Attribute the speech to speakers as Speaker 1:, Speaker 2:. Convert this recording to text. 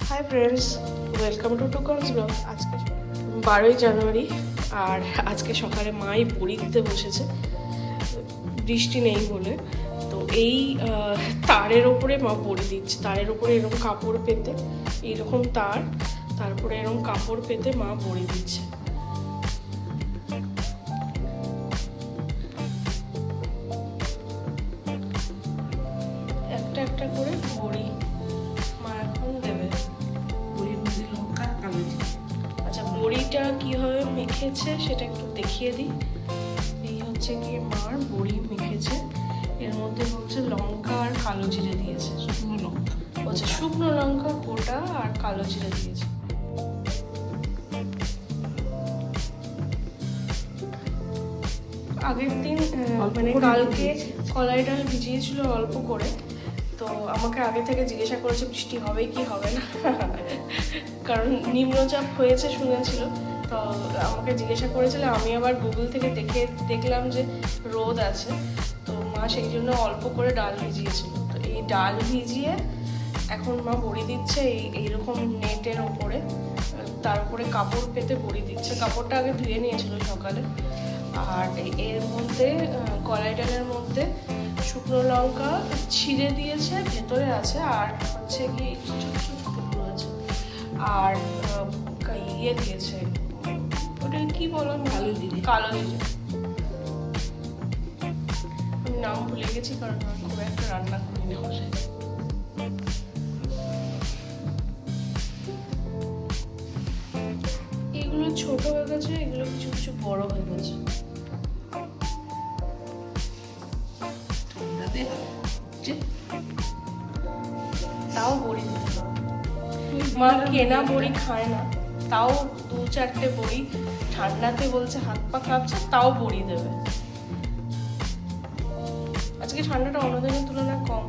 Speaker 1: High friends, welcome to টুকনস blog. আজকে 12ই জানুয়ারি আর আজকে সকালে মাই বড়ি দিতে বসেছে, বৃষ্টি নেই বলে। তো এই তারের ওপরে মা বড়ি দিচ্ছে, তারের ওপরে এরকম কাপড় পেতে, এইরকম তার, তারপরে এরকম কাপড় পেতে মা বড়ি দিচ্ছে। একটা একটা করে বড়ি মা এখন দেবে। আচ্ছা, বড়িটা কিভাবে মেখেছে সেটা একটু দেখিয়ে দিই। এই হচ্ছে কি মার বড়ি মেখেছে, এর মধ্যে হচ্ছে লঙ্কা আর কালো জিরে দিয়েছে, শুকনো লঙ্কা, আচ্ছা শুকনো লঙ্কা গোটা আর কালো জিরে দিয়েছে। আগের দিন মানে কালকে কলাই ডাল ভিজিয়েছিল অল্প করে, তো আমাকে আগে থেকে জিজ্ঞাসা করেছে বৃষ্টি হবে কি হবে না, কারণ নিম্নচাপ হয়েছে শুনেছিল। তো আমাকে জিজ্ঞাসা করেছিল, আমি আবার গুগল থেকে দেখলাম যে রোদ আছে, তো মা সেই জন্য অল্প করে ডাল ভিজিয়েছিল। তো এই ডাল ভিজিয়ে এখন মা বড়ি দিচ্ছে এইরকম নেটের ওপরে, তার উপরে কাপড় পেতে বড়ি দিচ্ছে। কাপড়টা আগে ধুয়ে নিয়েছিল সকালে। আর এর মধ্যে কলাই ডালের মধ্যে শুকনো লঙ্কা ছিঁড়ে দিয়েছে, ভেতরে আছে, আর হচ্ছে কি ছোট ছোট টুকরো আছে, আর ইয়ে দিয়েছে, ওটা কি বলো, কালো জিরে। কালো জিরে আমি নাম ভুলে গেছি, কারণ আমি খুব একটা রান্না করি না বলে। এগুলো ছোট হয়ে গেছে, এগুলো কিছু কিছু বড় হয়ে গেছে। তাও বড়ি দিতে হবে, মা কেনা বড়ি খায় না, তাও 2-4টে বড়ি ঠান্ডাতে বলছে হাত পা কাঁপছে, তাও বড়ি দেবে। আজকে ঠান্ডাটা অন্য দিনের তুলনায় কম,